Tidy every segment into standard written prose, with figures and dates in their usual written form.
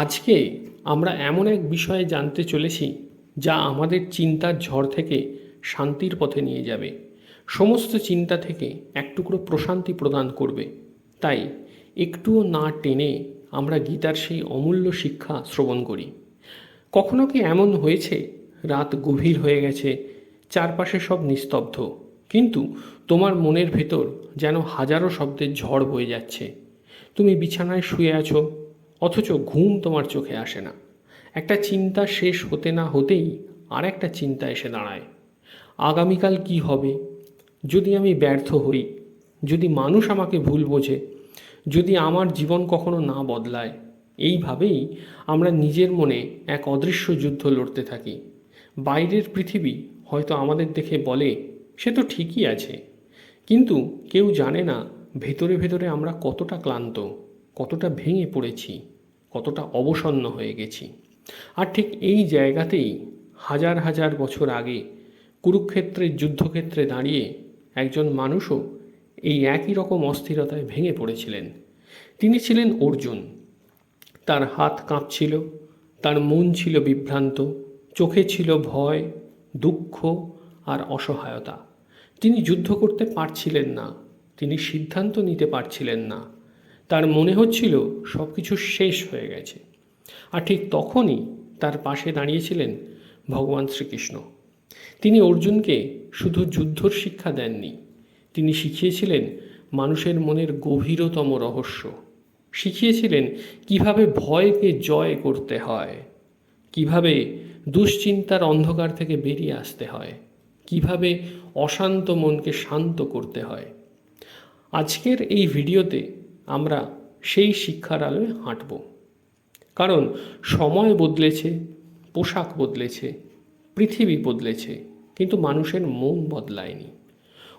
আজকে আমরা এমন এক বিষয়ে জানতে চলেছি যা আমাদের চিন্তার ঝড় থেকে শান্তির পথে নিয়ে যাবে, সমস্ত চিন্তা থেকে এক টুকরো প্রশান্তি প্রদান করবে। তাই একটুও না টেনে আমরা গীতার সেই অমূল্য শিক্ষা শ্রবণ করি। কখনো কি এমন হয়েছে রাত গভীর হয়ে গেছে, চারপাশে সব নিস্তব্ধ, কিন্তু তোমার মনের ভেতর যেন হাজারো শব্দের ঝড় বয়ে যাচ্ছে? তুমি বিছানায় শুয়ে আছো, অথচ ঘুম তোমার চোখে আসে না। একটা চিন্তা শেষ হতে না হতেই আর একটা চিন্তা এসে দাঁড়ায়। আগামীকাল কি হবে? যদি আমি ব্যর্থ হই, যদি মানুষ আমাকে ভুল বোঝে, যদি আমার জীবন কখনো না বদলায়। এইভাবেই আমরা নিজের মনে এক অদৃশ্য যুদ্ধ লড়তে থাকি। বাইরের পৃথিবী হয়তো আমাদের দেখে বলে সে তো ঠিকই আছে, কিন্তু কেউ জানে না ভেতরে ভেতরে আমরা কতটা ক্লান্ত, কতটা ভেঙে পড়েছি, কতটা অবসন্ন হয়ে গেছি। আর ঠিক এই জায়গাতেই হাজার হাজার বছর আগে কুরুক্ষেত্রের যুদ্ধক্ষেত্রে দাঁড়িয়ে একজন মানুষও এই একই রকম অস্থিরতায় ভেঙে পড়েছিলেন। তিনি ছিলেন অর্জুন। তার হাত কাঁপছিল, তার মন ছিল বিভ্রান্ত, চোখে ছিল ভয়, দুঃখ আর অসহায়তা। তিনি যুদ্ধ করতে পারছিলেন না, তিনি সিদ্ধান্ত নিতে পারছিলেন না। তার মনে হচ্ছিল সব কিছু শেষ হয়ে গেছে। আর ঠিক তখনই তার পাশে দাঁড়িয়েছিলেন ভগবান শ্রীকৃষ্ণ। তিনি অর্জুনকে শুধু যুদ্ধর শিক্ষা দেননি, তিনি শিখিয়েছিলেন মানুষের মনের গভীরতম রহস্য, শিখিয়েছিলেন কিভাবে ভয়কে জয় করতে হয়, কিভাবে দুশ্চিন্তার অন্ধকার থেকে বেরিয়ে আসতে হয়, কিভাবে অশান্ত মনকে শান্ত করতে হয়। আজকের এই ভিডিওতে আমরা সেই শিক্ষার আলোয় হাঁটব। কারণ সময় বদলেছে, পোশাক বদলেছে, পৃথিবী বদলেছে, কিন্তু মানুষের মন বদলায়নি।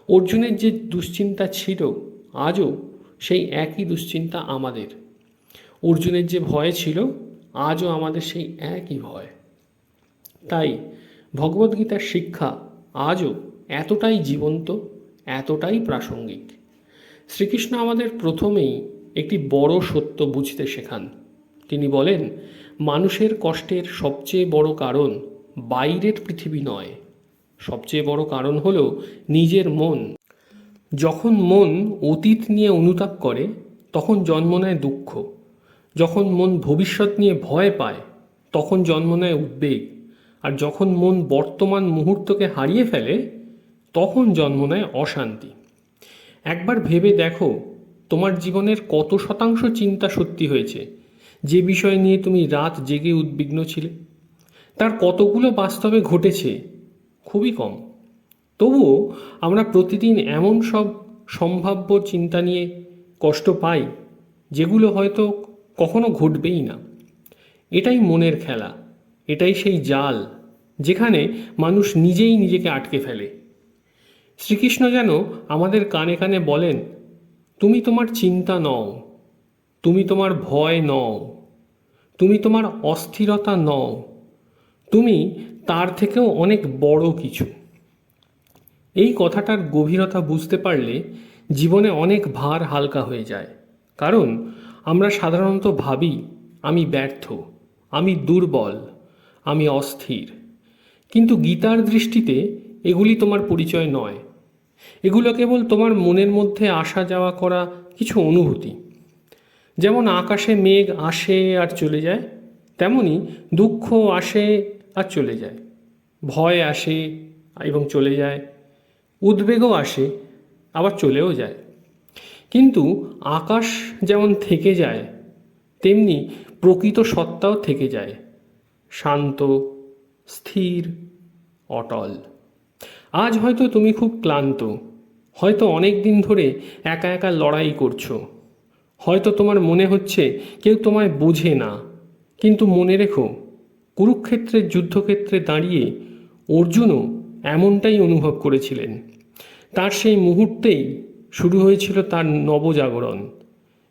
অর্জুনের যে দুশ্চিন্তা ছিল, আজও সেই একই দুশ্চিন্তা আমাদের। অর্জুনের যে ভয় ছিল, আজও আমাদের সেই একই ভয়। তাই ভগবদ্গীতার শিক্ষা আজও এতটাই জীবন্ত, এতটাই প্রাসঙ্গিক। শ্রীকৃষ্ণ আমাদের প্রথমেই একটি বড় সত্য বুঝতে শেখান। তিনি বলেন, মানুষের কষ্টের সবচেয়ে বড় কারণ বাইরের পৃথিবী নয়, সবচেয়ে বড় কারণ হলো নিজের মন। যখন মন অতীত নিয়ে অনুতাপ করে তখন জন্ম নেয় দুঃখ, যখন মন ভবিষ্যৎ নিয়ে ভয় পায় তখন জন্ম নেয় উদ্বেগ, আর যখন মন বর্তমান মুহূর্তকে হারিয়ে ফেলে তখন জন্ম নেয় অশান্তি। একবার ভেবে দেখো, তোমার জীবনের কত শতাংশ চিন্তা সত্যি হয়েছে? যে বিষয় নিয়ে তুমি রাত জেগে উদ্বিগ্ন ছিলে, তার কতগুলো বাস্তবে ঘটেছে? খুবই কম। তবুও আমরা প্রতিদিন এমন সব সম্ভাব্য চিন্তা নিয়ে কষ্ট পাই যেগুলো হয়তো কখনো ঘটবেই না। এটাই মনের খেলা, এটাই সেই জাল যেখানে মানুষ নিজেই নিজেকে আটকে ফেলে। শ্রীকৃষ্ণ যেন আমাদের কানে কানে বলেন, তুমি তোমার চিন্তা নও, তুমি তোমার ভয় নও, তুমি তোমার অস্থিরতা নও, তুমি তার থেকেও অনেক বড় কিছু। এই কথাটার গভীরতা বুঝতে পারলে জীবনে অনেক ভার হালকা হয়ে যায়। কারণ আমরা সাধারণত ভাবি আমি ব্যর্থ, আমি দুর্বল, আমি অস্থির। কিন্তু গীতার দৃষ্টিতে এগুলি তোমার পরিচয় নয়, এগুলো কেবল তোমার মনের মধ্যে আসা যাওয়া করা কিছু অনুভূতি। যেমন আকাশে মেঘ আসে আর চলে যায়, তেমনি দুঃখ আসে আর চলে যায়, ভয় আসে এবং চলে যায়, উদ্বেগও আসে আবার চলেও যায়। কিন্তু আকাশ যেমন থেকে যায়, তেমনি প্রকৃত সত্তাও থেকে যায়, শান্ত, স্থির, অটল। আজ হয়তো তুমি খুব ক্লান্ত, হয়তো অনেক দিন ধরে একা একা লড়াই করছো, হয়তো তোমার মনে হচ্ছে কেউ তোমায় বোঝে না। কিন্তু মনে রেখো, কুরুক্ষেত্রের যুদ্ধক্ষেত্রে দাঁড়িয়ে অর্জুনও এমনটাই অনুভব করেছিলেন। তার সেই মুহূর্তেই শুরু হয়েছিল তার নবজাগরণ,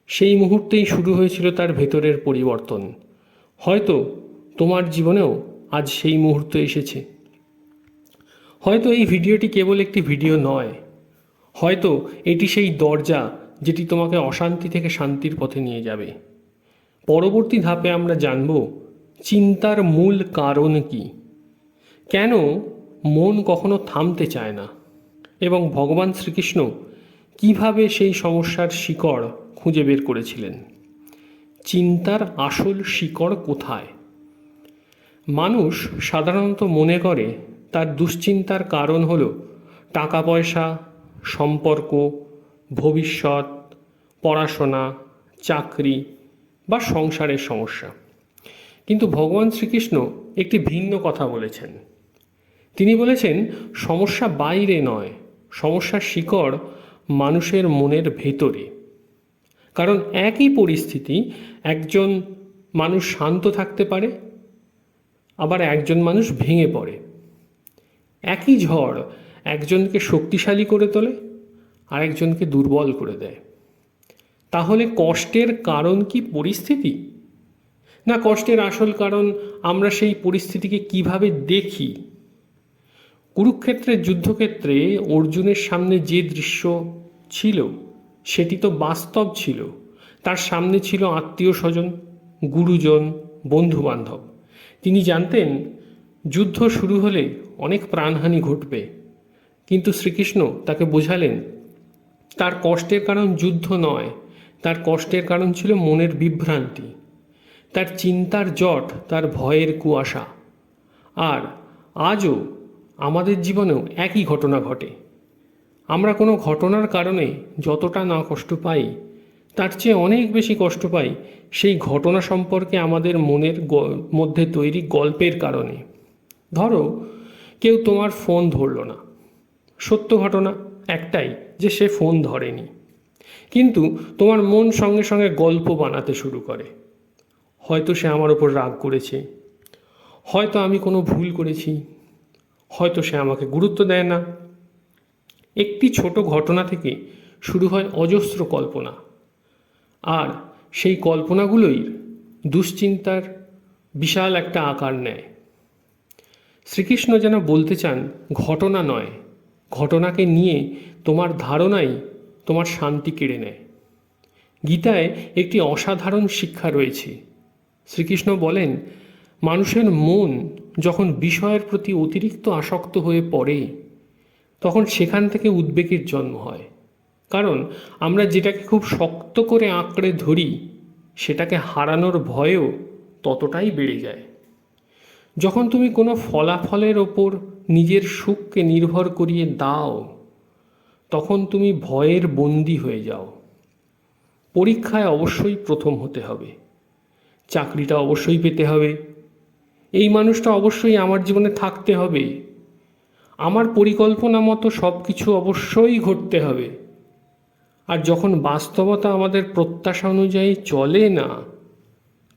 সেই মুহূর্তেই শুরু হয়েছিল তার ভেতরের পরিবর্তন। হয়তো তোমার জীবনেও আজ সেই মুহূর্ত এসেছে। হয়তো এই ভিডিওটি কেবল একটি ভিডিও নয়, হয়তো এটি সেই দরজা যেটি তোমাকে অশান্তি থেকে শান্তির পথে নিয়ে যাবে। পরবর্তী ধাপে আমরা জানব চিন্তার মূল কারণ কি, কেন মন কখনো থামতে চায় না, এবং ভগবান শ্রীকৃষ্ণ কিভাবে সেই সমস্যার শিকড় খুঁজে বের করেছিলেন। চিন্তার আসল শিকড় কোথায়? মানুষ সাধারণত মনে করে তার দুশ্চিন্তার কারণ হল টাকা পয়সা, সম্পর্ক, ভবিষ্যৎ, পড়াশোনা, চাকরি বা সংসারের সমস্যা। কিন্তু ভগবান শ্রীকৃষ্ণ একটি ভিন্ন কথা বলেছেন। তিনি বলেছেন সমস্যা বাইরে নয়, সমস্যার শিকড় মানুষের মনের ভেতরে। কারণ একই পরিস্থিতি একজন মানুষ শান্ত থাকতে পারে, আবার একজন মানুষ ভেঙে পড়ে। একই ঝড় একজনকে শক্তিশালী করে তোলে, আরেকজনকে দুর্বল করে দেয়। তাহলে কষ্টের কারণ কি পরিস্থিতি? না, কষ্টের আসল কারণ আমরা সেই পরিস্থিতিকে কিভাবে দেখি। কুরুক্ষেত্রের যুদ্ধক্ষেত্রে অর্জুনের সামনে যে দৃশ্য ছিল সেটি তো বাস্তব ছিল। তার সামনে ছিল আত্মীয় স্বজন, গুরুজন, বন্ধুবান্ধব। তিনি জানতেন যুদ্ধ শুরু হলে অনেক প্রাণহানি ঘটবে, কিন্তু শ্রীকৃষ্ণ তাকে বোঝালেন তার কষ্টের কারণ যুদ্ধ নয়, তার কষ্টের কারণ ছিল মনের বিভ্রান্তি, তার চিন্তার জট, তার ভয়ের কুয়াশা। আর আজও আমাদের জীবনেও একই ঘটনা ঘটে। আমরা কোনো ঘটনার কারণে যতটা না কষ্ট পাই, তার চেয়ে অনেক বেশি কষ্ট পাই সেই ঘটনা সম্পর্কে আমাদের মনের মধ্যে তৈরি গল্পের কারণে। ধরো কেউ তোমার ফোন ধরল না, সত্য ঘটনা একটাই যে সে ফোন ধরেনি, কিন্তু তোমার মন সঙ্গে সঙ্গে গল্প বানাতে শুরু করে। হয়তো সে আমার ওপর রাগ করেছে, হয়তো আমি কোনো ভুল করেছি, হয়তো সে আমাকে গুরুত্ব দেয় না। একটি ছোট ঘটনা থেকে শুরু হয় অজস্র কল্পনা, আর সেই কল্পনাগুলোই দুশ্চিন্তার বিশাল একটা আকার নেয়। শ্রীকৃষ্ণ যেন বলতে চান ঘটনা নয়, ঘটনাকে নিয়ে তোমার ধারণাই তোমার শান্তি কেড়ে নেয়। গীতায় একটি অসাধারণ শিক্ষা রয়েছে। শ্রীকৃষ্ণ বলেন মানুষের মন যখন বিষয়ের প্রতি অতিরিক্ত আসক্ত হয়ে পড়ে, তখন সেখান থেকে উদ্বেগের জন্ম হয়। কারণ আমরা যেটাকে খুব শক্ত করে আঁকড়ে ধরি, সেটাকে হারানোর ভয়ও ততটাই বেড়ে যায়। যখন তুমি কোনো ফলাফলের ওপর নিজের সুখকে নির্ভর করিয়ে দাও, তখন তুমি ভয়ের বন্দী হয়ে যাও। পরীক্ষায় অবশ্যই প্রথম হতে হবে, চাকরিটা অবশ্যই পেতে হবে, এই মানুষটা অবশ্যই আমার জীবনে থাকতে হবে, আমার পরিকল্পনা মতো সব কিছু অবশ্যই ঘটতে হবে। আর যখন বাস্তবতা আমাদের প্রত্যাশা অনুযায়ী চলে না,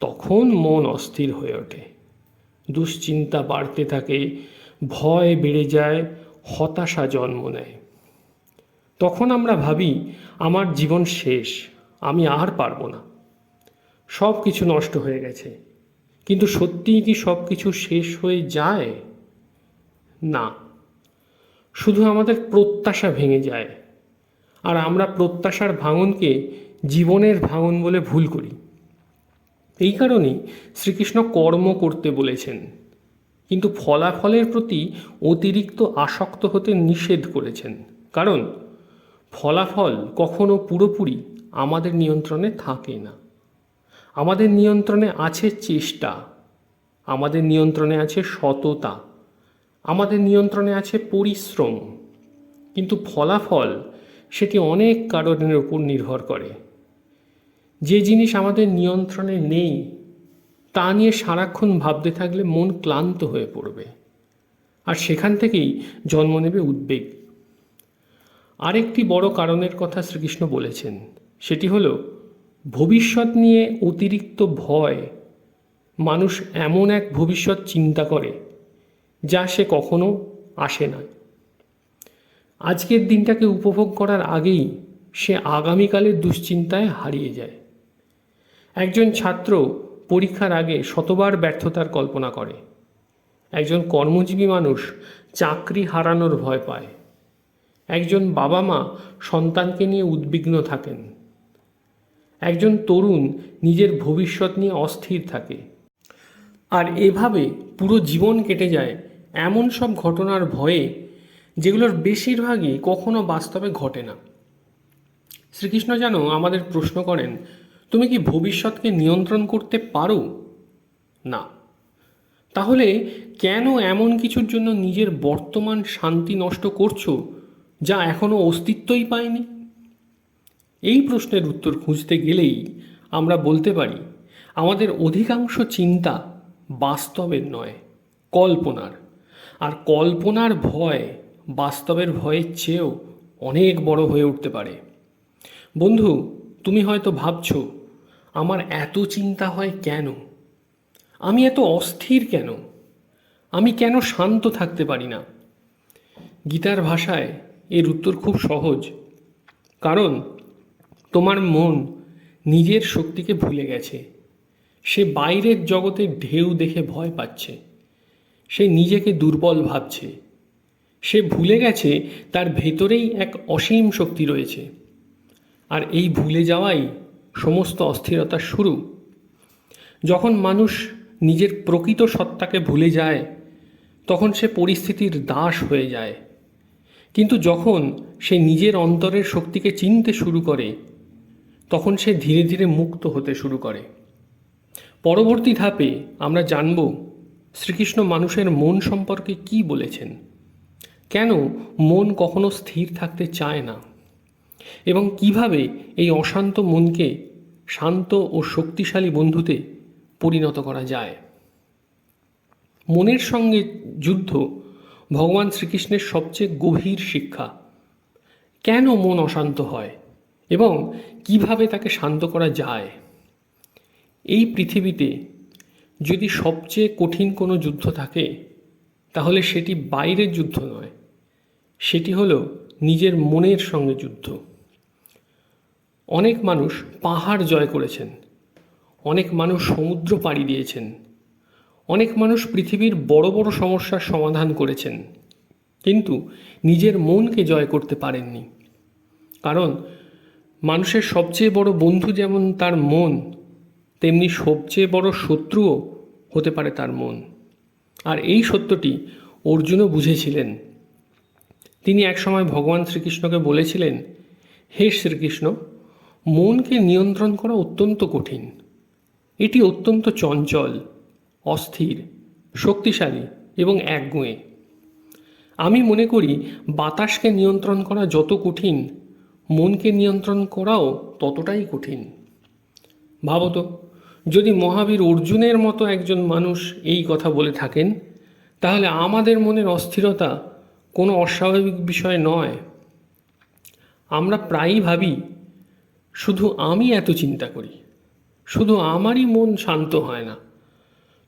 তখন মন অস্থির হয়ে ওঠে, দুশ্চিন্তা বাড়তে থাকে, ভয় বেড়ে যায়, হতাশা জন্ম নেয়। তখন আমরা ভাবি আমার জীবন শেষ, আমি আর পারবো না, সব কিছু নষ্ট হয়ে গেছে। কিন্তু সত্যিই কি সব কিছু শেষ হয়ে যায়? না, শুধু আমাদের প্রত্যাশা ভেঙে যায়। আর আমরা প্রত্যাশার ভাঙনকে জীবনের ভাঙন বলে ভুল করি। এই কারণেই শ্রীকৃষ্ণ কর্ম করতে বলেছেন, কিন্তু ফলাফলের প্রতি অতিরিক্ত আসক্ত হতে নিষেধ করেছেন। কারণ ফলাফল কখনো পুরোপুরি আমাদের নিয়ন্ত্রণে থাকে না। আমাদের নিয়ন্ত্রণে আছে চেষ্টা, আমাদের নিয়ন্ত্রণে আছে সততা, আমাদের নিয়ন্ত্রণে আছে পরিশ্রম। কিন্তু ফলাফল সেটি অনেক কারণের উপর নির্ভর করে। যে জিনিস আমাদের নিয়ন্ত্রণে নেই তা নিয়ে সারাক্ষণ ভাবতে থাকলে মন ক্লান্ত হয়ে পড়বে, আর সেখান থেকেই জন্ম নেবে উদ্বেগ। আরেকটি বড় কারণের কথা শ্রীকৃষ্ণ বলেছেন, সেটি হলো ভবিষ্যৎ নিয়ে অতিরিক্ত ভয়। মানুষ এমন এক ভবিষ্যৎ চিন্তা করে যা সে কখনো আসে না। আজকের দিনটাকে উপভোগ করার আগেই সে আগামীকালের দুশ্চিন্তায় হারিয়ে যায়। একজন ছাত্র পরীক্ষার আগে শতবার ব্যর্থতার কল্পনা করে। একজন কর্মজীবী মানুষ চাকরি হারানোর ভয় পায়। একজন বাবা মা সন্তানকে নিয়ে উদ্বিগ্ন থাকেন। একজন তরুণ নিজের ভবিষ্যৎ নিয়ে অস্থির থাকে, আর এভাবে পুরো জীবন কেটে যায় এমন সব ঘটনার ভয়ে যেগুলোর বেশিরভাগই কখনো বাস্তবে ঘটে না। শ্রীকৃষ্ণ যেন আমাদের প্রশ্ন করেন, তুমি কি ভবিষ্যৎকে নিয়ন্ত্রণ করতে পারো? না। তাহলে কেন এমন কিছুর জন্য নিজের বর্তমান শান্তি নষ্ট করছো যা এখনো অস্তিত্বই পায়নি? এই প্রশ্নের উত্তর খুঁজতে গেলেই আমরা বলতে পারি, আমাদের অধিকাংশ চিন্তা বাস্তবের নয়, কল্পনার। আর কল্পনার ভয় বাস্তবের ভয়ের চেয়েও অনেক বড় হয়ে উঠতে পারে। বন্ধু, তুমি হয়তো ভাবছো, আমার এত চিন্তা হয় কেন? আমি এত অস্থির কেন? আমি কেন শান্ত থাকতে পারি না? গীতার ভাষায় এর উত্তর খুব সহজ। কারণ তোমার মন নিজের শক্তিকে ভুলে গেছে। সে বাইরের জগতের ঢেউ দেখে ভয় পাচ্ছে। সে নিজেকে দুর্বল ভাবছে। সে ভুলে গেছে তার ভেতরেই এক অসীম শক্তি রয়েছে। আর এই ভুলে যাওয়াই সমস্ত অস্থিরতার শুরু। যখন মানুষ নিজের প্রকৃত সত্তাকে ভুলে যায়, তখন সে পরিস্থিতির দাস হয়ে যায়। কিন্তু যখন সে নিজের অন্তরের শক্তিকে চিনতে শুরু করে, তখন সে ধীরে ধীরে মুক্ত হতে শুরু করে। পরবর্তী ধাপে আমরা জানব শ্রীকৃষ্ণ মানুষের মন সম্পর্কে কি বলেছেন, কেন মন কখনো স্থির থাকতে চায় না, এবং কিভাবে এই অশান্ত মনকে শান্ত ও শক্তিশালী বন্ধুতে পরিণত করা যায়। মনের সঙ্গে যুদ্ধ ভগবান শ্রীকৃষ্ণের সবচেয়ে গভীর শিক্ষা। কেন মন অশান্ত হয় এবং কিভাবে তাকে শান্ত করা যায়? এই পৃথিবীতে যদি সবচেয়ে কঠিন কোনো যুদ্ধ থাকে, তাহলে সেটি বাইরের যুদ্ধ নয়, সেটি হলো নিজের মনের সঙ্গে যুদ্ধ। অনেক মানুষ পাহাড় জয় করেছেন, অনেক মানুষ সমুদ্র পাড়ি দিয়েছেন, অনেক মানুষ পৃথিবীর বড় বড় সমস্যার সমাধান করেছেন, কিন্তু নিজের মনকে জয় করতে পারেননি। কারণ মানুষের সবচেয়ে বড় বন্ধু যেমন তার মন, তেমনি সবচেয়ে বড় শত্রুও হতে পারে তার মন। আর এই সত্যটি অর্জুনও বুঝেছিলেন। তিনি একসময় ভগবান শ্রীকৃষ্ণকে বলেছিলেন, হে শ্রীকৃষ্ণ, মনকে নিয়ন্ত্রণ করা অত্যন্ত কঠিন। এটি অত্যন্ত চঞ্চল, অস্থির, শক্তিশালী এবং একগুঁয়ে। আমি মনে করি বাতাসকে নিয়ন্ত্রণ করা যত কঠিন, মনকে নিয়ন্ত্রণ করাও ততটাই কঠিন। ভাবত, যদি মহাবীর অর্জুনের মতো একজন মানুষ এই কথা বলে থাকেন, তাহলে আমাদের মনের অস্থিরতা কোনো অস্বাভাবিক বিষয় নয়। আমরা প্রায়ই ভাবি, শুধু আমি এত চিন্তা করি, শুধু আমারই মন শান্ত হয় না,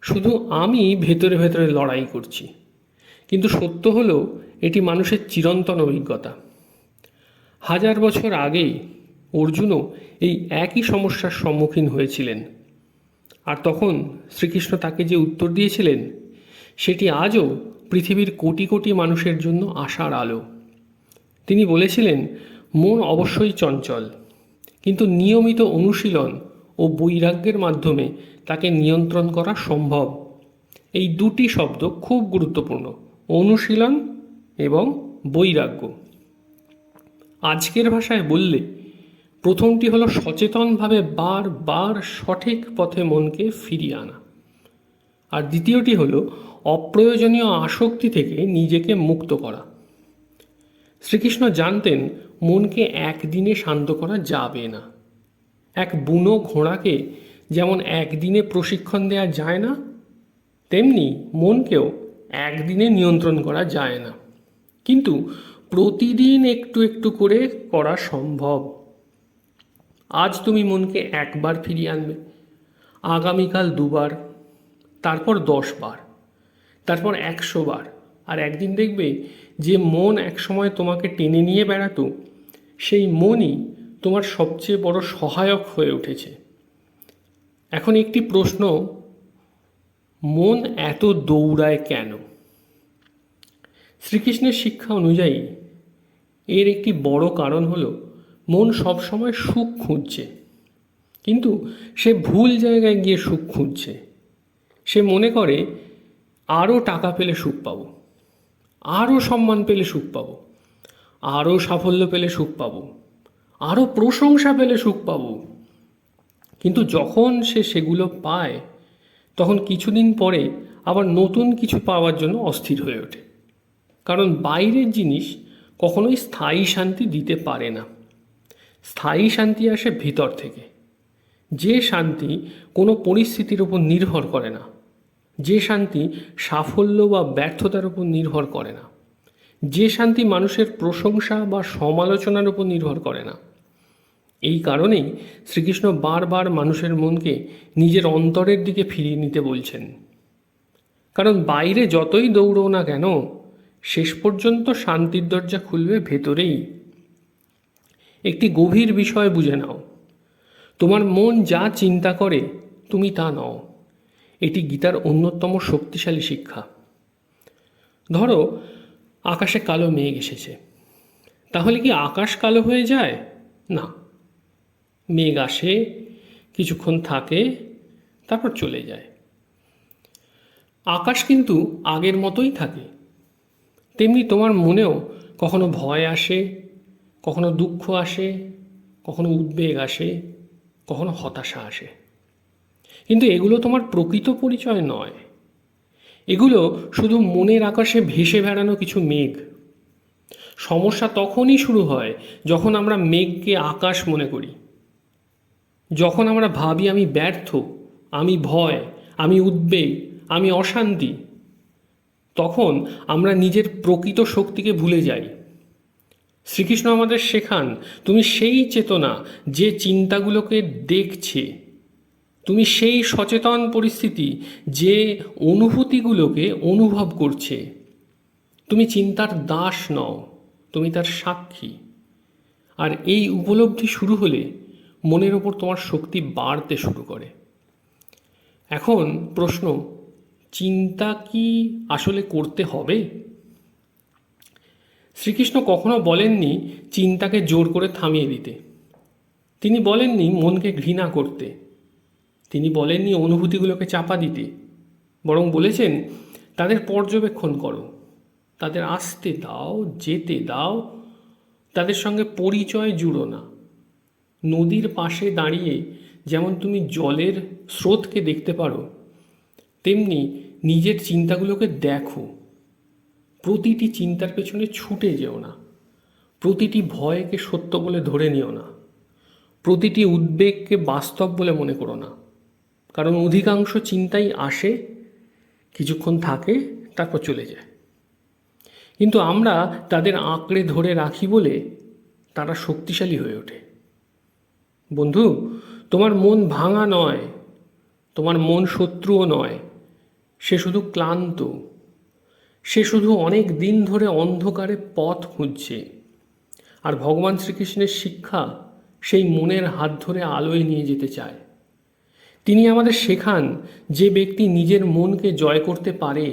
শুধু আমি ভেতরে ভেতরে লড়াই করছি। কিন্তু সত্য হলো, এটি মানুষের চিরন্তন অভিজ্ঞতা। 1000 বছর আগে অর্জুনও এই একই সমস্যার সম্মুখীন হয়েছিলেন। আর তখন শ্রীকৃষ্ণ তাকে যে উত্তর দিয়েছিলেন, সেটি আজও পৃথিবীর কোটি কোটি মানুষের জন্য আশার আলো। তিনি বলেছিলেন, মন অবশ্যই চঞ্চল, কিন্তু নিয়মিত অনুশীলন ও বৈরাগ্যের মাধ্যমে তাকে নিয়ন্ত্রণ করা সম্ভব। এই দুটি শব্দ খুব গুরুত্বপূর্ণ, অনুশীলন এবং বৈরাগ্য। আজকের ভাষায় বললে, প্রথমটি হলো সচেতনভাবে বারবার সঠিক পথে মনকে ফিরিয়ে আনা, আর দ্বিতীয়টি হলো অপ্রয়োজনীয় আসক্তি থেকে নিজেকে মুক্ত করা। শ্রীকৃষ্ণ জানতেন মনকে একদিনে শান্ত করা যাবে না। এক বুনো ঘোড়াকে যেমন একদিনে প্রশিক্ষণ দেওয়া যায় না, তেমনি মনকেও একদিনে নিয়ন্ত্রণ করা যায় না, কিন্তু প্রতিদিন একটু একটু করে করা সম্ভব। আজ তুমি মনকে একবার ফিরিয়ে আনবে, আগামীকাল 2 বার, তারপর 10 বার, তারপর 100 বার। আর একদিন দেখবে যে মন একসময় তোমাকে টেনে নিয়ে বেড়াতো, সেই মনই তোমার সবচেয়ে বড় সহায়ক হয়ে উঠেছে। এখন একটি প্রশ্ন, মন এত দৌড়ায় কেন? শ্রীকৃষ্ণের শিক্ষা অনুযায়ী এর একটি বড় কারণ হলো, মন সবসময় সুখ খুঁজছে। কিন্তু সে ভুল জায়গায় গিয়ে সুখ খুঁজছে। সে মনে করে আরও টাকা পেলে সুখ পাবো, আরও সম্মান পেলে সুখ পাবো, আরও সাফল্য পেলে সুখ পাবো, আরও প্রশংসা পেলে সুখ পাবো। কিন্তু যখন সে সেগুলো পায়, তখন কিছুদিন পরে আবার নতুন কিছু পাওয়ার জন্য অস্থির হয়ে ওঠে। কারণ বাইরের জিনিস কখনোই স্থায়ী শান্তি দিতে পারে না। স্থায়ী শান্তি আসে ভিতর থেকে, যে শান্তি কোনো পরিস্থিতির উপর নির্ভর করে না, যে শান্তি সাফল্য বা ব্যর্থতার উপর নির্ভর করে না, যে শান্তি মানুষের প্রশংসা বা সমালোচনার উপর নির্ভর করে না। এই কারণেই শ্রীকৃষ্ণ বারবার মানুষের মনকে নিজের অন্তরের দিকে ফিরিয়ে নিতে বলছেন। কারণ বাইরে যতই দৌড়ো না কেন, শেষ পর্যন্ত শান্তির দরজা খুলবে ভেতরেই। একটি গভীর বিষয় বুঝে নাও, তোমার মন যা চিন্তা করে তুমি তা নও। এটি গীতার অন্যতম শক্তিশালী শিক্ষা। ধরো আকাশে কালো মেঘ এসেছে, তাহলে কি আকাশ কালো হয়ে যায়? না, মেঘ আসে, কিছুক্ষণ থাকে, তারপর চলে যায়। আকাশ কিন্তু আগের মতোই থাকে। তেমনি তোমার মনেও কখনো ভয় আসে, কখনো দুঃখ আসে, কখনো উদ্বেগ আসে, কখনো হতাশা আসে। কিন্তু এগুলো তোমার প্রকৃত পরিচয় নয়। এগুলো শুধু মনের আকাশে ভেসে বেড়ানো কিছু মেঘ। সমস্যা তখনই শুরু হয় যখন আমরা মেঘকে আকাশ মনে করি, যখন আমরা ভাবি আমি ব্যর্থ, আমি ভয়, আমি উদ্বেগ, আমি অশান্তি। তখন আমরা নিজের প্রকৃত শক্তিকে ভুলে যাই। শ্রীকৃষ্ণ আমাদের শেখান, তুমি সেই চেতনা যে চিন্তাগুলোকে দেখছে, তুমি সেই সচেতন পরিস্থিতি যে অনুভূতিগুলোকে অনুভব করছে। তুমি চিন্তার দাস নও, তুমি তার সাক্ষী। আর এই উপলব্ধি শুরু হলে মনের ওপর তোমার শক্তি বাড়তে শুরু করে। এখন প্রশ্ন, চিন্তা কি আসলে করতে হবে? শ্রীকৃষ্ণ কখনো বলেননি চিন্তাকে জোর করে থামিয়ে দিতে। তিনি বলেননি মনকে ঘৃণা করতে। তিনি বলেননি অনুভূতিগুলোকে চাপা দিতে। বরং বলেছেন তাদের পর্যবেক্ষণ করো, তাদের আসতে দাও, যেতে দাও, তাদের সঙ্গে পরিচয় জুড়ো না। নদীর পাশে দাঁড়িয়ে যেমন তুমি জলের স্রোতকে দেখতে পারো, তেমনি নিজের চিন্তাগুলোকে দেখো। প্রতিটি চিন্তার পেছনে ছুটে যেও না, প্রতিটি ভয়কে সত্য বলে ধরে নিও না, প্রতিটি উদ্বেগকে বাস্তব বলে মনে করো না। কারণ অধিকাংশ চিন্তাই আসে, কিছুক্ষণ থাকে, তারপর চলে যায়। কিন্তু আমরা তাদের আঁকড়ে ধরে রাখি বলে তারা শক্তিশালী হয়ে ওঠে। বন্ধু, তোমার মন ভাঙা নয়, তোমার মন শত্রুও নয়। সে শুধু ক্লান্ত, সে শুধু অনেক দিন ধরে অন্ধকারে পথ খুঁজছে। আর ভগবান শ্রীকৃষ্ণের শিক্ষা সেই মনের হাত ধরে আলোয় নিয়ে যেতে চায়। তিনি আমাদের শেখান যে ব্যক্তি নিজের মনকে জয় করতে পারে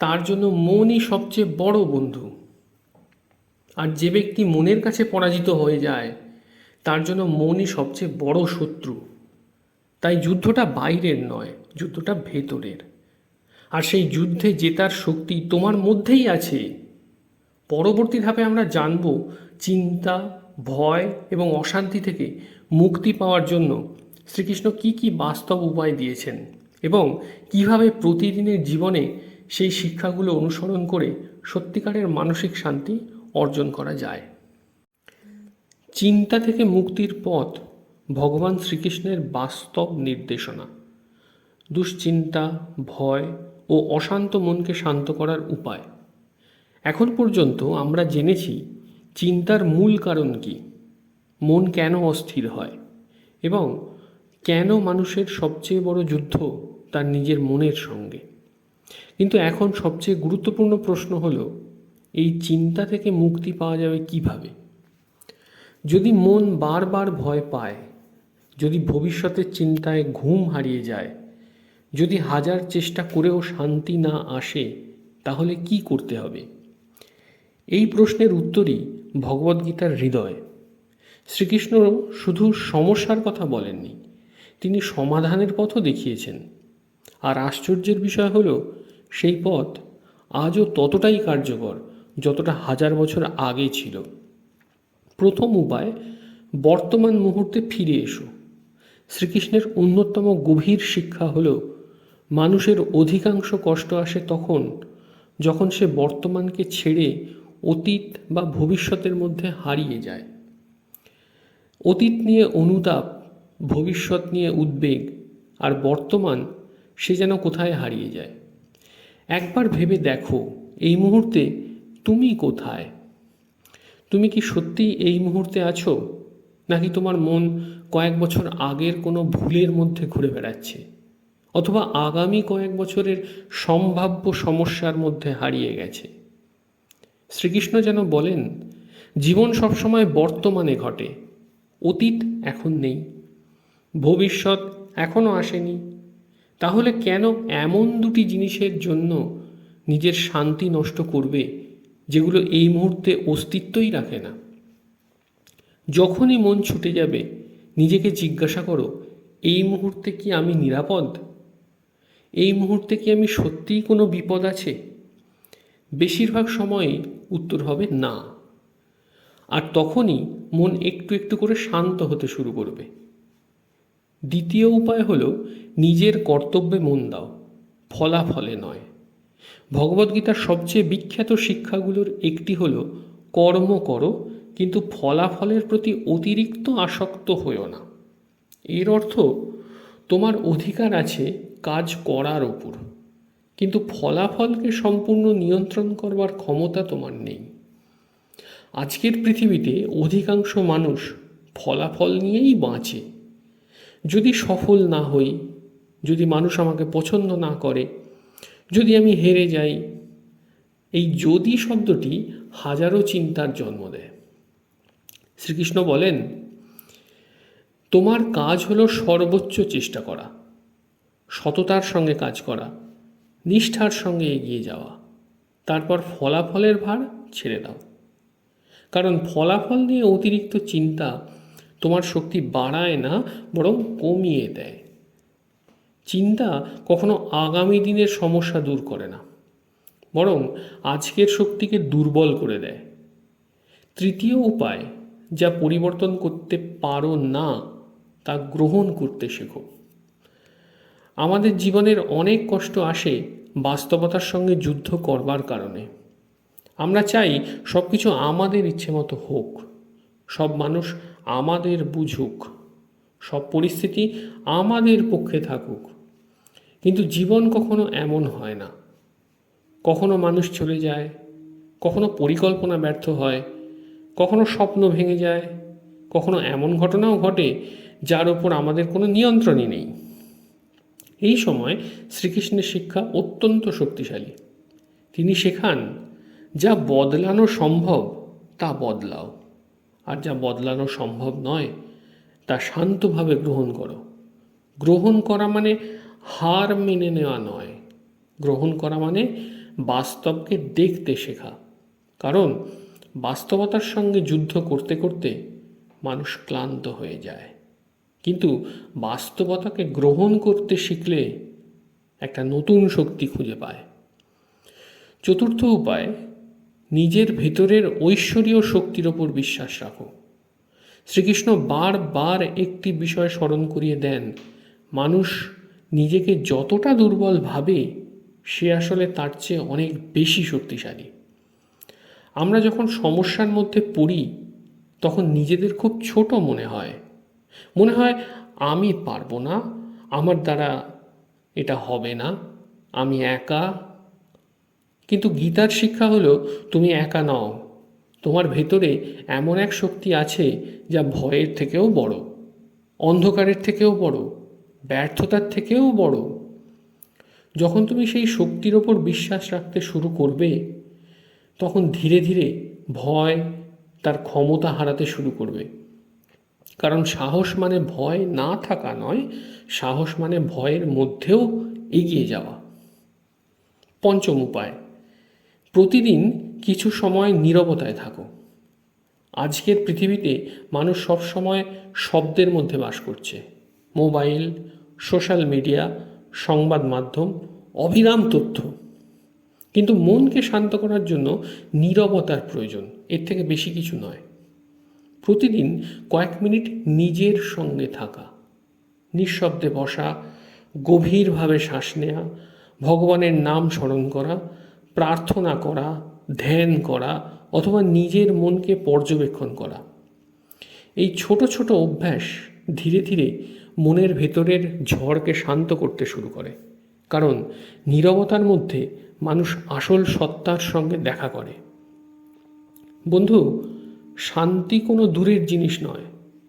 তার জন্য মনই সবচেয়ে বড় বন্ধু। আর যে ব্যক্তি মনের কাছে পরাজিত হয়ে যায় তার জন্য মনই সবচেয়ে বড় শত্রু। তাই যুদ্ধটা বাইরের নয়, যুদ্ধটা ভেতরের। আর সেই যুদ্ধে জেতার শক্তি তোমার মধ্যেই আছে। পরবর্তী ধাপে আমরা জানব চিন্তা, ভয় এবং অশান্তি থেকে মুক্তি পাওয়ার জন্য শ্রীকৃষ্ণ কি কি বাস্তব উপায় দিয়েছেন এবং কিভাবে প্রতিদিনের জীবনে সেই শিক্ষাগুলো অনুসরণ করে সত্যিকারের মানসিক শান্তি অর্জন করা যায়। চিন্তা থেকে মুক্তির পথ ভগবান শ্রীকৃষ্ণের বাস্তব নির্দেশনা। দুশ্চিন্তা, ভয় ও অশান্ত মনকে শান্ত করার উপায়। এখন পর্যন্ত আমরা জেনেছি চিন্তার মূল কারণ কি, মন কেন অস্থির হয় এবং কেন মানুষের সবচেয়ে বড় যুদ্ধ তার নিজের মনের সঙ্গে। কিন্তু এখন সবচেয়ে গুরুত্বপূর্ণ প্রশ্ন হলো, এই চিন্তা থেকে মুক্তি পাওয়া যাবে কিভাবে? যদি মন বারবার ভয় পায়, যদি ভবিষ্যতের চিন্তায় ঘুম হারিয়ে যায়, যদি হাজার চেষ্টা করেও শান্তি না আসে, তাহলে কি করতে হবে? এই প্রশ্নের উত্তরই ভগবদ্গীতার হৃদয়। শ্রীকৃষ্ণ শুধু সমস্যার কথা বলেননি, তিনি সমাধানের পথও দেখিয়েছেন। আর আশ্চর্যের বিষয় হলো, সেই পথ আজও ততটাই কার্যকর যতটা 1000 বছর আগে ছিল। প্রথম উপায়, বর্তমান মুহূর্তে ফিরে এসো। শ্রীকৃষ্ণের অন্যতম গভীর শিক্ষা হলো, মানুষের অধিকাংশ কষ্ট আসে তখন যখন সে বর্তমানকে ছেড়ে অতীত বা ভবিষ্যতের মধ্যে হারিয়ে যায়। অতীত নিয়ে অনুতাপ, ভবিষ্যৎ নিয়ে উদ্বেগ, আর বর্তমান সে যেন কোথায় হারিয়ে যায়। একবার ভেবে দেখো, এই মুহূর্তে তুমি কোথায়? তুমি কি সত্যিই এই মুহূর্তে আছো, নাকি তোমার মন কয়েক বছর আগের কোনো ভুলের মধ্যে ঘুরে বেড়াচ্ছে, অথবা আগামী কয়েক বছরের সম্ভাব্য সমস্যার মধ্যে হারিয়ে গেছে? শ্রীকৃষ্ণ যেন বলেন, জীবন সবসময় বর্তমানে ঘটে, অতীত এখন নেই, ভবিষ্যৎ এখনও আসেনি। তাহলে কেন এমন দুটি জিনিসের জন্য নিজের শান্তি নষ্ট করবে, যেগুলো এই মুহূর্তে অস্তিত্বই রাখে না? যখনই মন ছুটে যাবে, নিজেকে জিজ্ঞাসা করো, এই মুহূর্তে কি আমি নিরাপদ? এই মুহূর্তে কি আমি সত্যিই কোনো বিপদ আছে? বেশিরভাগ সময়ই উত্তর হবে না। আর তখনই মন একটু একটু করে শান্ত হতে শুরু করবে। দ্বিতীয় উপায় হলো, নিজের কর্তব্যে মন দাও, ফলাফলে নয়। ভগবদ্গীতার সবচেয়ে বিখ্যাত শিক্ষাগুলোর একটি হলো, কর্ম করো, কিন্তু ফলাফলের প্রতি অতিরিক্ত আসক্ত হইও না। এর অর্থ, তোমার অধিকার আছে কাজ করার ওপর, কিন্তু ফলাফলকে সম্পূর্ণ নিয়ন্ত্রণ করবার ক্ষমতা তোমার নেই। আজকের পৃথিবীতে অধিকাংশ মানুষ ফলাফল নিয়েই বাঁচে। যদি সফল না হই, যদি মানুষ আমাকে পছন্দ না করে, যদি আমি হেরে যাই, এই যদি শব্দটি হাজারো চিন্তার জন্ম দেয়। শ্রীকৃষ্ণ বলেন, তোমার কাজ হলো সর্বোচ্চ চেষ্টা করা, সততার সঙ্গে কাজ করা, নিষ্ঠার সঙ্গে এগিয়ে যাওয়া, তারপর ফলাফলের ভার ছেড়ে দাও। কারণ ফলাফল নিয়ে অতিরিক্ত চিন্তা তোমার শক্তি বাড়ায় না, বরং কমিয়ে দেয়। চিন্তা কখনো আগামী দিনের সমস্যা দূর করে না, বরং আজকের শক্তিকে দুর্বল করে দেয়। তৃতীয় উপায়, যা পরিবর্তন করতে পারো না, তা গ্রহণ করতে শেখো। আমাদের জীবনের অনেক কষ্ট আসে বাস্তবতার সঙ্গে যুদ্ধ করবার কারণে। আমরা চাই সব কিছু আমাদের ইচ্ছে মতো হোক, সব মানুষ আমাদের বুঝুক, সব পরিস্থিতি আমাদের পক্ষে থাকুক। কিন্তু জীবন কখনো এমন হয় না। কখনো মানুষ চলে যায়, কখনো পরিকল্পনা ব্যর্থ হয়, কখনো স্বপ্ন ভেঙে যায়, কখনো এমন ঘটনাও ঘটে যার ওপর আমাদের কোনো নিয়ন্ত্রণই নেই। এই সময় শ্রীকৃষ্ণের শিক্ষা অত্যন্ত শক্তিশালী। তিনি শেখান, যা বদলানো সম্ভব তা বদলাও, আর যা বদলানো সম্ভব নয় তা শান্তভাবে গ্রহণ করো। গ্রহণ করা মানে হার মেনে নেওয়া নয়, গ্রহণ করা মানে বাস্তবকে দেখতে শেখা। কারণ বাস্তবতার সঙ্গে যুদ্ধ করতে করতে মানুষ ক্লান্ত হয়ে যায়, কিন্তু বাস্তবতাকে গ্রহণ করতে শিখলে একটা নতুন শক্তি খুঁজে পায়। চতুর্থ উপায়, নিজের ভেতরের ঐশ্বরীয় শক্তির ওপর বিশ্বাস রাখো। শ্রীকৃষ্ণ বারবার একটি বিষয় স্মরণ করিয়ে দেন, মানুষ নিজেকে যতটা দুর্বল ভাবে, সে আসলে তার চেয়ে অনেক বেশি শক্তিশালী। আমরা যখন সমস্যার মধ্যে পড়ি, তখন নিজেদের খুব ছোট মনে হয়। আমি পারবো না, আমার দ্বারা এটা হবে না, আমি একা। কিন্তু গীতার শিক্ষা হলো, তুমি একা নও। তোমার ভেতরে এমন এক শক্তি আছে যা ভয়ের থেকেও বড়, অন্ধকারের থেকেও বড়, ব্যর্থতার থেকেও বড়। যখন তুমি সেই শক্তির ওপর বিশ্বাস রাখতে শুরু করবে, তখন ধীরে ধীরে ভয় তার ক্ষমতা হারাতে শুরু করবে। কারণ সাহস মানে ভয় না থাকা নয়, সাহস মানে ভয়ের মধ্যেও এগিয়ে যাওয়া। পঞ্চম উপায়, প্রতিদিন কিছু সময় নীরবতায় থাকো। আজকের পৃথিবীতে মানুষ সবসময় শব্দের মধ্যে বাস করছে। মোবাইল, সোশ্যাল মিডিয়া, সংবাদ মাধ্যম, অবিরাম তথ্য। কিন্তু মনকে শান্ত করার জন্য নীরবতার প্রয়োজন, এর থেকে বেশি কিছু নয়। প্রতিদিন কয়েক মিনিট নিজের সঙ্গে থাকা, নিঃশব্দে বসা, গভীরভাবে শ্বাস নেওয়া, ভগবানের নাম স্মরণ করা, প্রার্থনা করা, ধ্যান করা অথবা নিজের মনকে পর্যবেক্ষণ করা। এই ছোট ছোট অভ্যাস ধীরে ধীরে মনের ভেতরের ঝড়কে শান্ত করতে শুরু করে। কারণ নীরবতার মধ্যে মানুষ আসল সত্তার সঙ্গে দেখা করে। বন্ধু, শান্তি কোনো দূরের জিনিস নয়,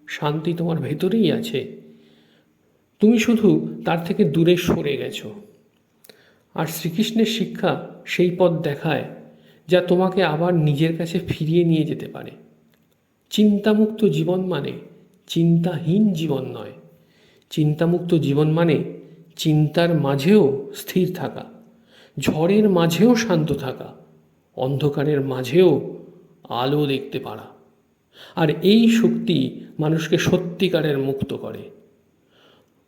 শান্তি তোমার ভেতরেই আছে। তুমি শুধু তার থেকে দূরে সরে গেছো। আর শ্রীকৃষ্ণের শিক্ষা সেই পথ দেখায় যা তোমাকে আবার নিজের কাছে ফিরিয়ে নিয়ে যেতে পারে। চিন্তামুক্ত জীবন মানে চিন্তাহীন জীবন নয়। চিন্তামুক্ত জীবন মানে চিন্তার মাঝেও স্থির থাকা, ঝড়ের মাঝেও শান্ত থাকা, অন্ধকারের মাঝেও আলো দেখতে পারা। আর এই শক্তি মানুষকে সত্যিকারের মুক্ত করে।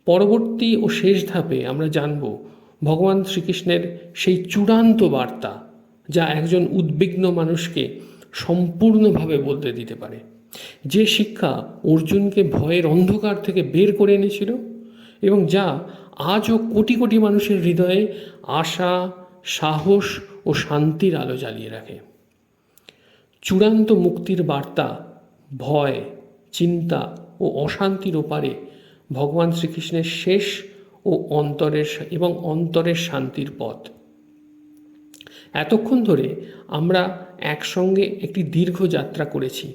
পরবর্তী ও শেষ ধাপে আমরা জানব ভগবান শ্রীকৃষ্ণের সেই চূড়ান্ত বার্তা, যা একজন উদ্বিগ্ন মানুষকে সম্পূর্ণভাবে বদলে দিতে পারে। যে শিক্ষা অর্জুনকে ভয়ের অন্ধকার থেকে বের করে এনেছিল এবং যা আজও কোটি কোটি মানুষের হৃদয়ে আশা, সাহস ও শান্তির আলো জ্বালিয়ে রাখে। চূড়ান্ত মুক্তির বার্তা, ভয়, চিন্তা ও অশান্তির ওপারে ভগবান শ্রীকৃষ্ণের শেষ ও অন্তরের শান্তির পথ। এতক্ষণ ধরে আমরা একসঙ্গে একটি দীর্ঘ যাত্রা করেছি।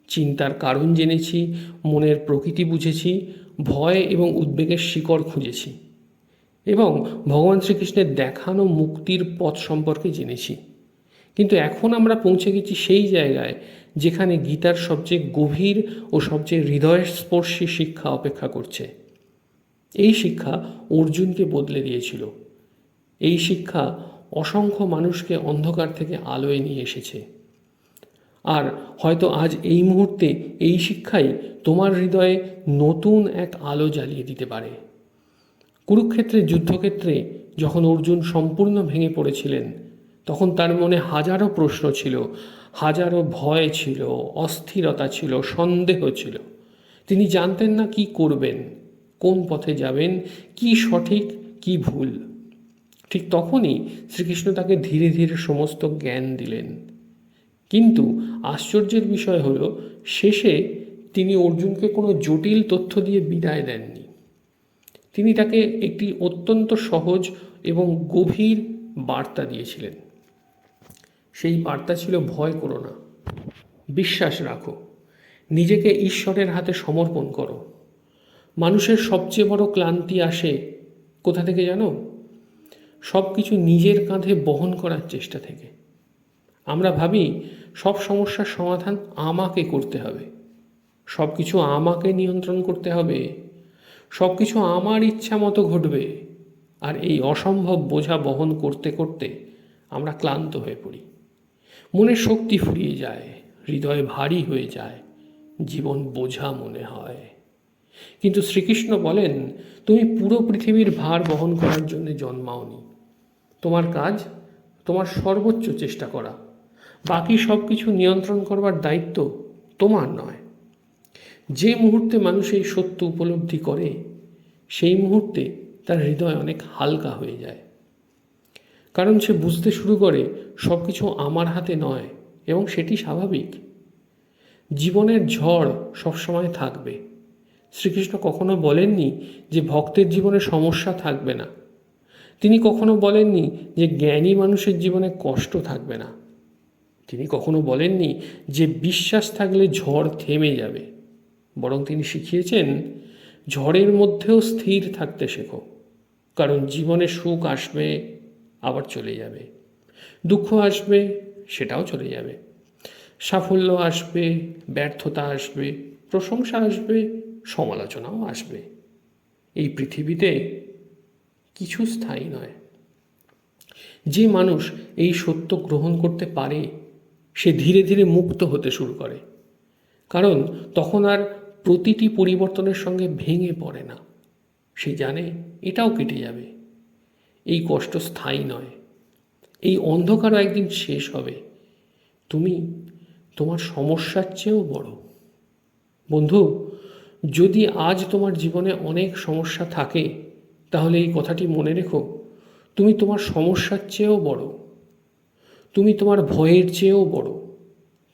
চিন্তার কারণ জেনেছি, মনের প্রকৃতি বুঝেছি, ভয় এবং উদ্বেগের শিকড় খুঁজেছি এবং ভগবান শ্রীকৃষ্ণের দেখানো মুক্তির পথ সম্পর্কে জেনেছি। কিন্তু এখন আমরা পৌঁছে গেছি সেই জায়গায় যেখানে গীতার সবচেয়ে গভীর ও সবচেয়ে হৃদয়স্পর্শী শিক্ষা অপেক্ষা করছে। এই শিক্ষা অর্জুনকে বদলে দিয়েছিল। এই শিক্ষা অসংখ্য মানুষকে অন্ধকার থেকে আলোয় নিয়ে এসেছে। আর হয়তো আজ এই মুহূর্তে এই শিক্ষাই তোমার হৃদয়ে নতুন এক আলো জ্বালিয়ে দিতে পারে। কুরুক্ষেত্রের যুদ্ধক্ষেত্রে যখন অর্জুন সম্পূর্ণ ভেঙে পড়েছিলেন, তখন তার মনে হাজারো প্রশ্ন ছিল, হাজারো ভয় ছিল, অস্থিরতা ছিল, সন্দেহ ছিল। তিনি জানতেন না কি করবেন, কোন পথে যাবেন, কি সঠিক কি ভুল। ঠিক তখনই শ্রীকৃষ্ণ তাকে ধীরে ধীরে সমস্ত জ্ঞান দিলেন। কিন্তু আশ্চর্যের বিষয় হলো, শেষে তিনি অর্জুনকে কোনো জটিল তথ্য দিয়ে বিদায় দেননি। তিনি তাকে একটি অত্যন্ত সহজ এবং গভীর বার্তা দিয়েছিলেন। সেই বার্তা ছিল, ভয় করো না, বিশ্বাস রাখো, নিজেকে ঈশ্বরের হাতে সমর্পণ করো। মানুষের সবচেয়ে বড় ক্লান্তি আসে কোথা থেকে জানো? সব কিছু নিজের কাঁধে বহন করার চেষ্টা থেকে। আমরা ভাবি সব সমস্যার সমাধান আমাকে করতে হবে, সব কিছু আমাকে নিয়ন্ত্রণ করতে হবে, সব কিছু আমার ইচ্ছা মতো ঘটবে। আর এই অসম্ভব বোঝা বহন করতে করতে আমরা ক্লান্ত হয়ে পড়ি। মনের শক্তি ফুরিয়ে যায়, হৃদয় ভারী হয়ে যায়, জীবন বোঝা মনে হয়। কিন্তু শ্রীকৃষ্ণ বলেন, তুমি পুরো পৃথিবীর ভার বহন করার জন্য জন্মাওনি। তোমার কাজ তোমার সর্বোচ্চ চেষ্টা করা, বাকি সব কিছু নিয়ন্ত্রণ করবার দায়িত্ব তোমার নয়। যে মুহূর্তে মানুষ এই সত্য উপলব্ধি করে, সেই মুহূর্তে তার হৃদয় অনেক হালকা হয়ে যায়। কারণ সে বুঝতে শুরু করে সব কিছু আমার হাতে নয়, এবং সেটি স্বাভাবিক। জীবনের ঝড় সবসময় থাকবে। শ্রীকৃষ্ণ কখনো বলেননি যে ভক্তের জীবনে সমস্যা থাকবে না। তিনি কখনো বলেননি যে জ্ঞানী মানুষের জীবনে কষ্ট থাকবে না। তিনি কখনো বলেননি যে বিশ্বাস থাকলে ঝড় থেমে যাবে। বরং তিনি শিখিয়েছেন, ঝড়ের মধ্যেও স্থির থাকতে শেখো। কারণ জীবনে সুখ আসবে, আবার চলে যাবে, দুঃখ আসবে, সেটাও চলে যাবে, সাফল্য আসবে, ব্যর্থতা আসবে, প্রশংসা আসবে, সমালোচনাও আসবে। এই পৃথিবীতে কিছু স্থায়ী নয়। যে মানুষ এই সত্য গ্রহণ করতে পারে, সে ধীরে ধীরে মুক্ত হতে শুরু করে। কারণ তখন আর প্রতিটি পরিবর্তনের সঙ্গে ভেঙে পড়ে না। সে জানে এটাও কেটে যাবে, এই কষ্ট স্থায়ী নয়, এই অন্ধকারও একদিন শেষ হবে। তুমি তোমার সমস্যার চেয়েও বড়। বন্ধু, যদি আজ তোমার জীবনে অনেক সমস্যা থাকে, তাহলে এই কথাটি মনে রেখো, তুমি তোমার সমস্যার চেয়েও বড়, তুমি তোমার ভয়ের চেয়েও বড়,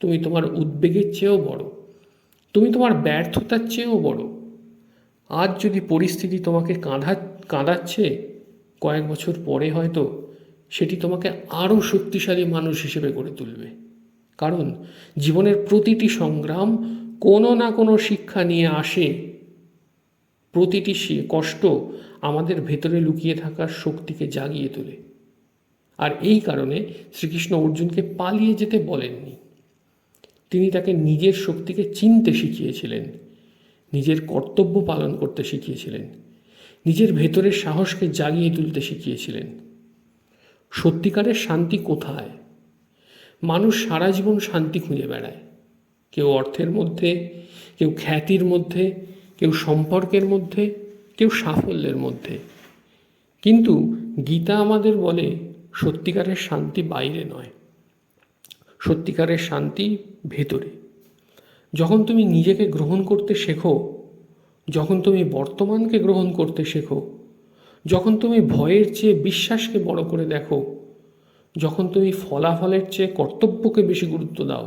তুমি তোমার উদ্বেগের চেয়েও বড়, তুমি তোমার ব্যর্থতার চেয়েও বড়। আজ যদি পরিস্থিতি তোমাকে কাঁদাচ্ছে, কয়েক বছর পরে হয়তো সেটি তোমাকে আরও শক্তিশালী মানুষ হিসেবে গড়ে তুলবে। কারণ জীবনের প্রতিটি সংগ্রাম কোনো না কোনো শিক্ষা নিয়ে আসে। প্রতিটি কষ্ট আমাদের ভেতরে লুকিয়ে থাকা শক্তিকে জাগিয়ে তোলে। আর এই কারণে শ্রীকৃষ্ণ অর্জুনকে পালিয়ে যেতে বলেননি। তিনি তাকে নিজের শক্তিকে চিনতে শিখিয়েছিলেন, নিজের কর্তব্য পালন করতে শিখিয়েছিলেন, নিজের ভেতরের সাহসকে জাগিয়ে তুলতে শিখিয়েছিলেন। সত্যিকারের শান্তি কোথায়? মানুষ সারা জীবন শান্তি খুঁজে বেড়ায়, কেউ অর্থের মধ্যে, কেউ খ্যাতির মধ্যে, কেউ সম্পর্কের মধ্যে, কেউ সাফল্যের মধ্যে। কিন্তু গীতা আমাদের বলে সত্যিকারের শান্তি বাইরে নয়, সত্যিকারের শান্তি ভেতরে। যখন তুমি নিজেকে গ্রহণ করতে শেখো, যখন তুমি বর্তমানকে গ্রহণ করতে শেখো, যখন তুমি ভয়ের চেয়ে বিশ্বাসকে বড় করে দেখো, যখন তুমি ফলাফলের চেয়ে কর্তব্যকে বেশি গুরুত্ব দাও,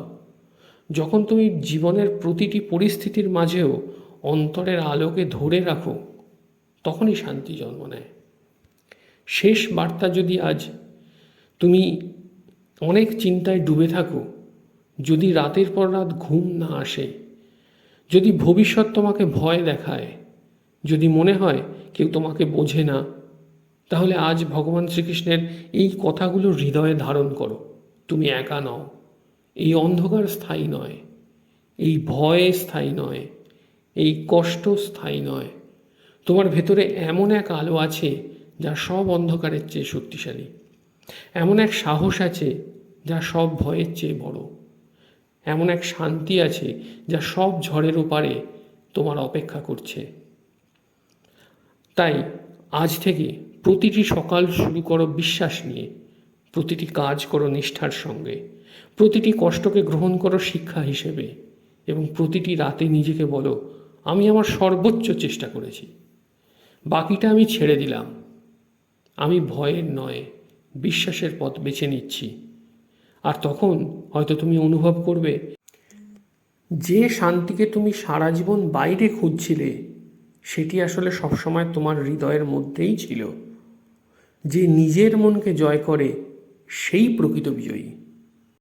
যখন তুমি জীবনের প্রতিটি পরিস্থিতির মাঝেও অন্তরের আলোকে ধরে রাখো, তখনই শান্তি জন্ম নেয়। শেষ বার্তা যদি আজ তুমি অনেক চিন্তায় ডুবে থাকো, যদি রাতের পর রাত ঘুম না আসে, যদি ভবিষ্যৎ তোমাকে ভয় দেখায়, যদি মনে হয় কেউ তোমাকে বোঝে না, তাহলে আজ ভগবান শ্রীকৃষ্ণের এই কথাগুলো হৃদয়ে ধারণ করো। তুমি একা নও, এই অন্ধকার স্থায়ী নয়, এই ভয় স্থায়ী নয়, এই কষ্ট স্থায়ী নয়। তোমার ভেতরে এমন এক আলো আছে যা সব অন্ধকারের চেয়ে শক্তিশালী, এমন এক সাহস আছে যা সব ভয়ের চেয়ে বড়, এমন এক শান্তি আছে যা সব ঝড়ের ওপারে তোমার অপেক্ষা করছে। তাই আজ থেকে প্রতিটি সকাল শুরু করো বিশ্বাস নিয়ে, প্রতিটি কাজ করো নিষ্ঠার সঙ্গে, প্রতিটি কষ্টকে গ্রহণ করো শিক্ষা হিসেবে, এবং প্রতিটি রাতে নিজেকে বলো, আমি আমার সর্বোচ্চ চেষ্টা করেছি, বাকিটা আমি ছেড়ে দিলাম, আমি ভয়ের নয় বিশ্বাসের পথ বেছে নিচ্ছি। আর তখন হয়তো তুমি অনুভব করবে যে শান্তিকে তুমি সারা জীবন বাইরে খুঁজছিলে, সেটি আসলে সবসময় তোমার হৃদয়ের মধ্যেই ছিল। যে নিজের মনকে জয় করে সেই প্রকৃত বিজয়ী।